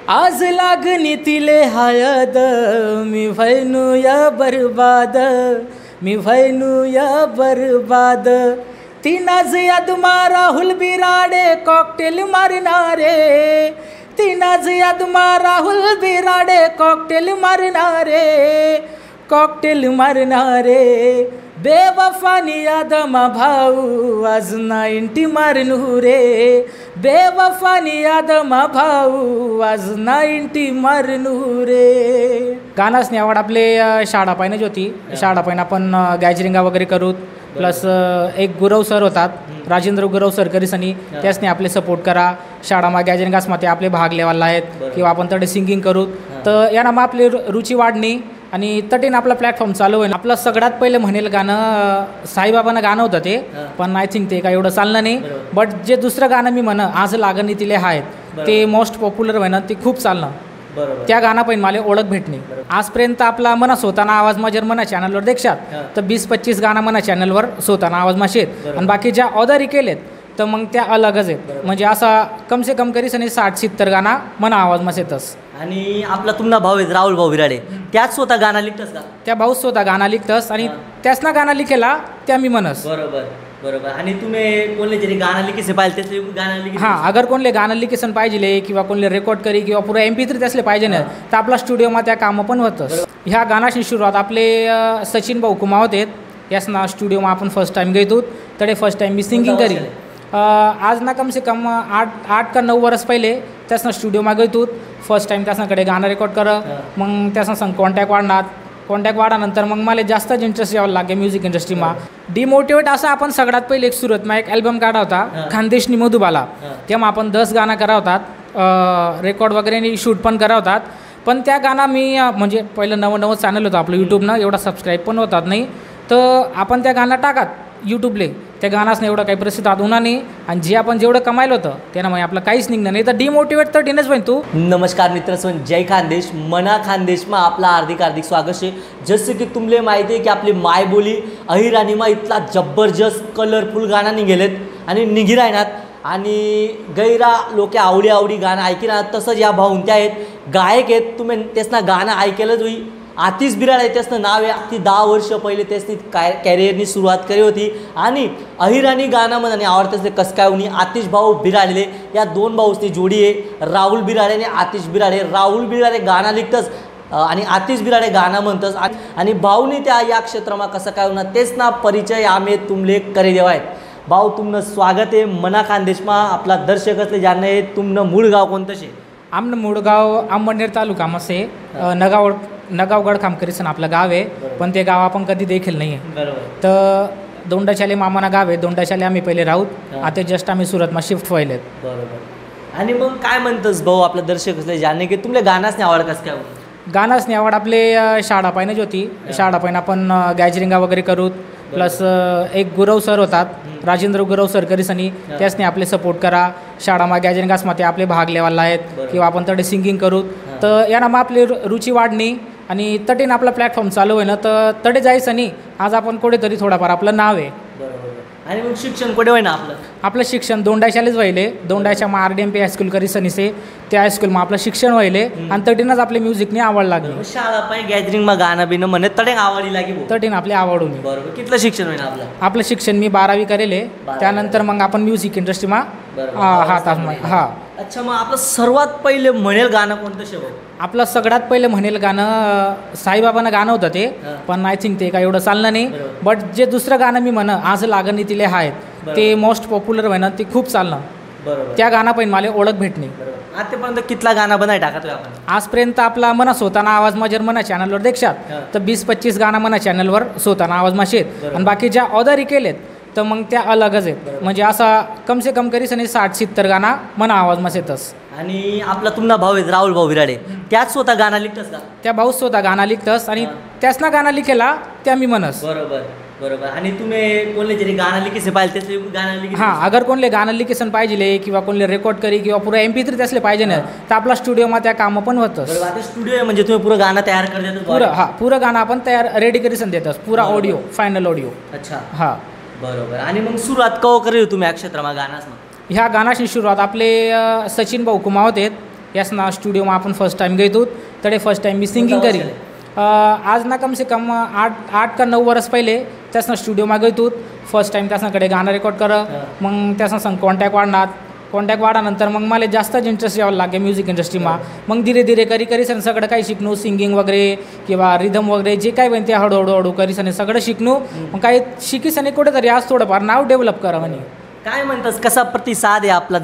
आज लागनी तिले हायद मी भैनू या बर्बाद मी भैनू या बर्बाद तीन आज यादमा राहुल बिराडे कॉकटेल मारणारे तीन आज यादमा राहुल बिराडे कॉकटेल मारणारे बेवफानी यादमा भाऊ आज 90 मारनू रे बेवफानी यादमा भाऊ आज 90 मारनू रे. गाणासनी आवड आपले शाळा पाहिजे होती. शाळा पाहिजे आपण गॅजरिंगा वगैरे करूत. प्लस एक गुरव सर होतात राजेंद्र गुरव सर करीसनी त्यासनी आपले सपोर्ट करा. शाळामा गॅजरिंगासमध्ये आपले भाग लेवाला आहेत किंवा आपण तडे सिंगिंग करूत तर याना मग आपली रुची वाढणी आणि तटीन आपला प्लॅटफॉर्म चालू होईल. आपलं सगळ्यात पहिले म्हणेल गाणं साईबाबांना गाणं होतं ते पण आय थिंक ते काय एवढं चाललं नाही. बट जे दुसरं गाणं मी म्हण आज लागणी तिले आहेत ते मोस्ट पॉप्युलर व्हायनं ते खूप चाललं. त्या गाणं पण मला ओळख भेटणे. आजपर्यंत आपला मना स्वतःना आवाज मा जर मना चॅनलवर देखशात तर 20-25 गाणं मना चॅनलवर स्वतःना आवाज मा शेत आणि बाकी ज्या ऑदर केलेत तर मग त्या अलगच आहेत. म्हणजे असा कम से कम करीस आणि 60-70 गाणं मना आवाज मा शेतस. आणि आपला तुमना भाऊ आहे राहुल भाऊ बिराडे त्याच स्वतः गाणं लिखतस का? त्या भाऊ स्वतः गाणं लिखतस आणि त्याच ना गाणं लिखेला त्या मी म्हणस. बरोबर बरोबर. आणि तुम्ही कोणले जरी गाणं लिखिसे पाहिजे त्याचे गाणं लिखिसे हां अगर कोणले गाणं लिखेसन पाहिजे किंवा कोणले रेकॉर्ड करी किंवा पुरा MP3 त्यासले पाहिजे ना तर आपला स्टुडिओमा त्या कामं पण होतं. ह्या गाण्याची सुरुवात आपले सचिन भाऊ कुमावत आहेत यासना स्टुडिओमा आपण फर्स्ट टाइम घेतो तडे फर्स्ट टाइम मी सिंगिंग करी. आज ना कम से कम 8 का 9 वर्ष पहिले त्यासना स्टुडिओमा घेतो फर्स्ट टाइम त्यासनाकडे गाणं रेकॉर्ड कर मग त्यासना संग कॉन्टॅक्ट वाढानंतर मग मला जास्तच इंटरेस्ट यावं लागे म्युझिक इंडस्ट्रीमा. डिमोटिवेट असा आपण सगळ्यात पहिले एक सुरतमा एक अल्बम काढा होता खानदेशनी मधुबाला तेव्हा आपण 10 गाणं करा होतात रेकॉर्ड वगैरे शूट पण करा होतात. पण त्या गाणं मी म्हणजे पहिलं नवं चॅनल होतं आपलं यूट्यूबनं एवढा सबस्क्राईब पण होतात नाही तर आपण त्या गाणं टाकात यूट्यूबले त्या गाण्यासनं एवढं काही प्रसिद्ध होणार नाही आणि जे आपण जेवढं कमायलं होतं त्यानं मग आपलं काहीच निघणार नाही तर डिमोटिवेट तर डिनेच पण तू. नमस्कार मित्र जय खानदेश मना खानदेशमा आपला हार्दिक स्वागत आहे. जसं की तुमले माहिती आहे की आपली मायबोली अहिराणीमा इतला जबरदस्त कलरफुल गाणं निघेलेत आणि निघी राहणार आणि गैरा लोके आवडी गाणं ऐकी राहतात. तसंच या भाऊन त्या आहेत गायक आहेत तुम्ही त्यासना गाणं ऐकेलंच होई. आतिश बिराड आहे त्याचं नाव आहे. ती 10 वर्ष पहिले त्यासनी कॅरियरनी सुरुवात करी होती आणि अहिराणी गाणं म्हणून आवडतं कसं काय होणी आतिश भाऊ बिराडले या 2 भाऊसनी जोडी आहे राहुल बिराडे आणि आतिश बिराडे. राहुल बिराडे गाणं लिखतस आणि आतिश बिराडे गाणं म्हणतस आणि भाऊनी त्या या क्षेत्रामा कसं काय होणार तेच ना परिचय आम्ही तुमले करे देवा आहेत. भाऊ तुमनं स्वागत आहे मना खानदेशमा. आपला दर्शक असले जाणं आहे तुमनं मूळ गाव कोणतं शे? आमनं मूळ गाव अंबनेर तालुका मसे नगावगड खामकरीसन आपलं गाव आहे पण ते गाव आपण कधी देखील नाही आहे. तर दोंडाशाले मामाना गाव आहे. दोंडाशाले आम्ही पहिले राहूत आता जस्ट आम्ही सुरतमा शिफ्ट व्हायलेत. बरोबर. आणि मग काय म्हणतस भाऊ आपला दर्शक असले जाणे की तुमल्या गाण्यासनी आवड कसं काय? गाण्यासनी आवड आपले शाळा पाहिजे होती. शाळा पाहिजे आपण गॅजरिंगा वगैरे करूत. प्लस एक गुरव सर होतात राजेंद्र गुरव सर करीसनी त्यासनी आपले सपोर्ट करा. शाळामा गॅजरिंगासमध्ये आपले भाग लेवाला आहेत किंवा आपण तडे सिंगिंग करूत तर याना मग आपली रुची वाढणी आणि तटीन आपला प्लॅटफॉर्म चालू होईना तर तडे जायचं नाही. आज आपण कुठेतरी थोडाफार आपलं नाव आहे. आणि मग शिक्षण कुठे होईना आपलं शिक्षण दोंडाशालेच व्हायले. दोंडाशा मग RDMP हायस्कूल करीसनीसे त्या हायस्कूलमा आपलं शिक्षण व्हायले आणि तटीनच आपले म्युझिकनी आवड लागली. शाळा पाहिजे गॅदरिंग मग गाणं बिणं म्हणे तडे आवडी लागली तटीन आपली आवड होती. बरोबर. कितलं शिक्षण होईना आपलं शिक्षण मी 12वी करेले त्यानंतर मग आपण म्युझिक इंडस्ट्रीमा हा. अच्छा मग आपलं सर्वात पहिले म्हणेल गाणं कोणतं शेव? आपलं सगळ्यात पहिले म्हणेल गाणं साईबाबांना गाणं होतं ते पण आय थिंक ते काय एवढं चाललं नाही. बट जे दुसरं गाणं मी म्हण आज लागणी तिले आहेत ते मोस्ट पॉप्युलर व्हायनं ते खूप चाललं. त्या गाणं पण मला ओळख भेटणे. आतापर्यंत कितला गाणं बनाय टाकत आपण? आजपर्यंत आपला मना स्वतःना आवाज मा जर मना चॅनलवर देखशात तर 20-25 गाणं मना चॅनलवर स्वतःना आवाज मा शेत आणि बाकी ज्या ऑदर केलेत तर मग त्या अलगच आहेत. म्हणजे असा कम से कम करीस आणि 60-70 गाणं मना आवाज मा शेतस. आणि आपला तुमना भाऊ आहे राहुल भाऊ बिराडे त्याच स्वतः गाणं लिखतस का? त्या भाऊ स्वतः गाणं लिखतस आणि त्याच ना गाणं लिखेला त्या मी म्हणस. बरोबर बरोबर. आणि तुम्ही कोणले जरी गाणं लिखिसे पाहिजे त्याचे गाणं लिखिसे हां अगर कोणले गाणं लिखेसन पाहिजे किंवा कोणले रेकॉर्ड करी किंवा पुरा MP3 त्यासले पाहिजे ना तर आपला स्टुडिओमा त्या कामं पण होतं. आता स्टुडिओ आहे म्हणजे तुम्ही पुरं गाणं तयार करतात? पुरं गाणं आपण तयार रेडी करीसन देतस पुरा ऑडिओ फायनल ऑडिओ. अच्छा हां बरोबर. आणि मग सुरुवात कव करेल तुम्ही या क्षेत्रामा गाण्यास? ह्या गाण्याची सुरुवात आपले सचिन भाऊ कुमावत आहेत यासना स्टुडियोમાં आपण फर्स्ट टाइम गए तो तडे फर्स्ट टाइम मी सिंगिंग करी आज ना कम से कम 8 का 9 वर्ष पहिले त्यासना स्टुडियोમાં गए तो फर्स्ट टाइम त्यासनाकडे गाणं रेकॉर्ड कर मग त्यासना संग कॉन्टॅक्ट वाढानंतर मग मला जास्तच इंटरेस्ट यावं लागे म्युझिक इंडस्ट्रीमा मग धीरे धीरे करी सगळं काही शिकणू सिंगिंग वगैरे किंवा रिदम वगैरे जे काही बनते हळूहळू करीसने सगळं शिकणू मग काही शिकीसने कुठेतरी आज थोडंफार नाव डेव्हलप करा म्हणे काय म्हणतात कसा प्रतिसाद आहे आपला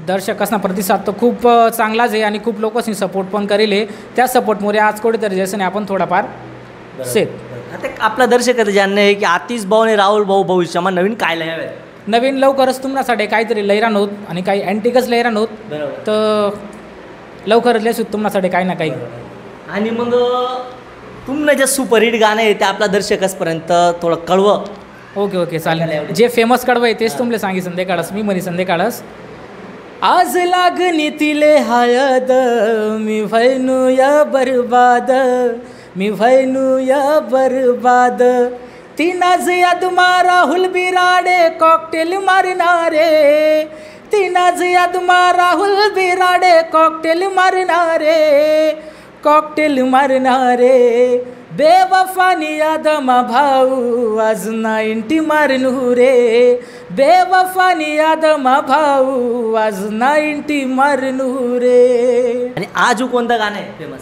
दर्शकांना प्रतिसाद तर खूप चांगलाच आहे आणि खूप लोकांनी सपोर्ट पण करेले त्या सपोर्टमुळे आज कुठेतरी जसं आपण थोडाफार सेफ आता आपला दर्शकाचं जाणणं आहे की आतिश भाऊ आणि राहुल भाऊ भविष्यामध्ये नवीन काय लिहावे नवीन लवकरच तुमच्यासाठी काहीतरी लैरान होत आणि काही अँटिकच लैरान होत तर लवकरच लिहायचं तुमच्यासाठी काही ना काही आणि मग तुमनं जे सुपरहिट गाणं आहे ते आपल्या दर्शकांपर्यंत थोडं कळवं ओके चालेल जे फेमस कळवं आहे तेच तुमले सांगी संध्याकाळच मी म्हणे संध्याकाळच आज लागणी तिले हायद मी भैनू या बर्बाद तीनाज यादमा राहुल बिराडे कॉकटेल मारणारे बेवफानी यादमा भाऊ आज 90 मारनू रे बेवफानी यादमा भाऊ आज 90 मारनू रे. आणि आज कोणतं गाणं आहे फेमस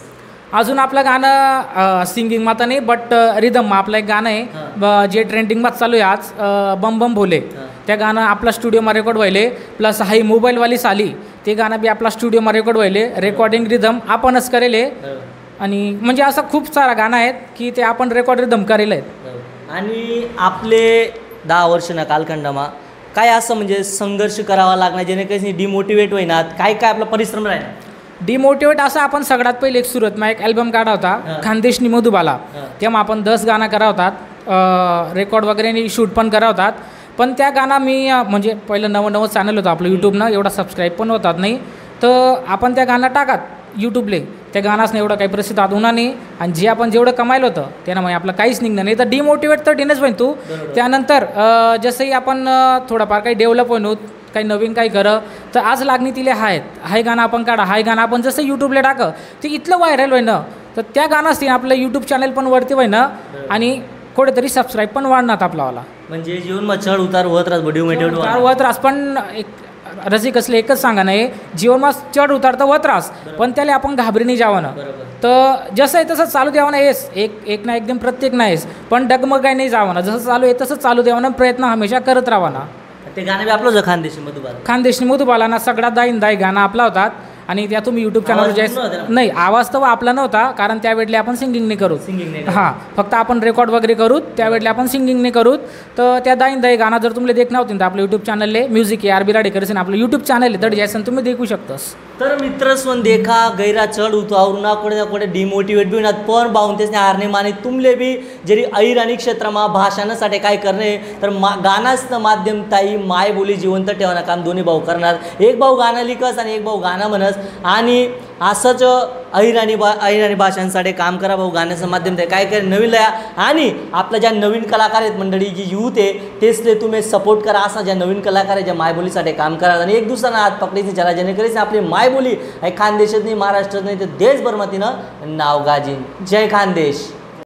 अजून आपलं गाणं सिंगिंग माता नाही बट रिदम आपलं एक गाणं आहे जे ट्रेंडिंगमध्ये चालू आहे आज बम बम भोले त्या गाणं आपला स्टुडिओમાં रेकॉर्ड व्हायले प्लस हाई मोबाईलवाली साली ते गाणं बी आपला स्टुडिओમાં रेकॉर्ड व्हायले रेकॉर्डिंग रिदम आपणच करेले आणि म्हणजे असं खूप सारा गाणं आहेत की ते आपण रेकॉर्ड रिदम करेल आहेत. आणि आपले 10 वर्ष ना कालखंडामा काय असं म्हणजे संघर्ष करावा लागणार जेणे काही डिमोटिवेट होईनात काय आपला परिश्रम राहणार डिमोटिवेट असं आपण सगळ्यात पहिले एक सुरुवातમાં एक अल्बम काढा होता खानदेशनी मधुबाला तेव्हा आपण 10 गाणं करा होतात रेकॉर्ड वगैरे शूट पण करा होतात पण त्या गाणं मी म्हणजे पहिलं नवं चॅनल होतं आपलं यूट्यूबनं एवढा सबस्क्राईब पण होतात नाही तर आपण त्या गाणं टाकात यूट्यूबले त्या गाण्यासनं एवढं काही प्रसिद्ध होणार नाही आणि जे आपण जेवढं कमायलं होतं त्यानं मग आपलं काहीच निघणार नाही तर डिमोटिवेट तर डिनच होईन तू त्यानंतर जसंही आपण थोडंफार काही डेव्हलप होईन काही नवीन काही करं तर आज लागणी तिले हाय गाणं आपण काढा हाय गाणं आपण जसं यूट्यूबला टाकं ते इतलं व्हायरल होईन तर त्या गाणं आपलं यूट्यूब चॅनल पण वरती होईन आणि कुठेतरी सबस्क्राईब पण वाढणार आपल्याला म्हणजे जीवनमा चढ उतार होत राहत पण एक रसिक असले एकच सांगा नाही जीवनमा चढ उतार तर होत राहस पण त्याला आपण घाबरीने जावं ना तर जसं आहे तसं चालू द्यावं ना येस एक ना एकदम प्रत्येक नाहीस पण डगमगाय नाही जावं ना जसं चालू आहे तसं चालू द्यावं ना प्रयत्न हमेशा करत राहावा ना. ते गाणं बी आपलं खानदेशनी मधुबाला ना सगळ्यात दाई गाणं आपला होतात आणि त्या तुम्ही यूट्यूब चॅनलवर नाही आवाज तर आपला नव्हता कारण त्यावेळी आपण सिंगिंग नाही करू हां फक्त आपण रेकॉर्ड वगैरे करू त्यावेळी आपण सिंगिंग नाही करू तर त्या दाई गाणं जर तुम्हाला देखणं होती तर आपलं यूट्यूब चॅनलले म्युझिक आर बी राडेकर आपलं यूट्यूब चॅनल आहे तर जैसन तुम्ही देखू शकतास. तर मित्रस्वन देखा गैरा चढ उतार ना कोडे डिमोटिवेट बी होणार पण बाहून तेच हारणे माने तुमले बी जरी अहिराणी क्षेत्रामा भाषणासाठी काय करणे तर गाण्याचं माध्यम ताई माय बोली जिवंत ठेवणं काम दोन्ही भाऊ करणार एक भाऊ गाणं लिखस आणि एक भाऊ गाणं म्हणस आणि असंच अहिराणी भाषांसाठी काम करा भाऊ गाण्याचं माध्यम ते काय काय नवीन लया आणि आपल्या ज्या नवीन कलाकार आहेत मंडळी जी यूथ आहे तेचले तुम्ही सपोर्ट करा असा ज्या नवीन कलाकार आहे ज्या मायबोलीसाठी काम करा आणि एक दुसऱ्यांना हात पकडायची ज्याला जेणेकरून आपली मायबोली खानदेशात नाही महाराष्ट्रात नाही तर देशभरमतीनं नाव गाजीन. जय खानदेश.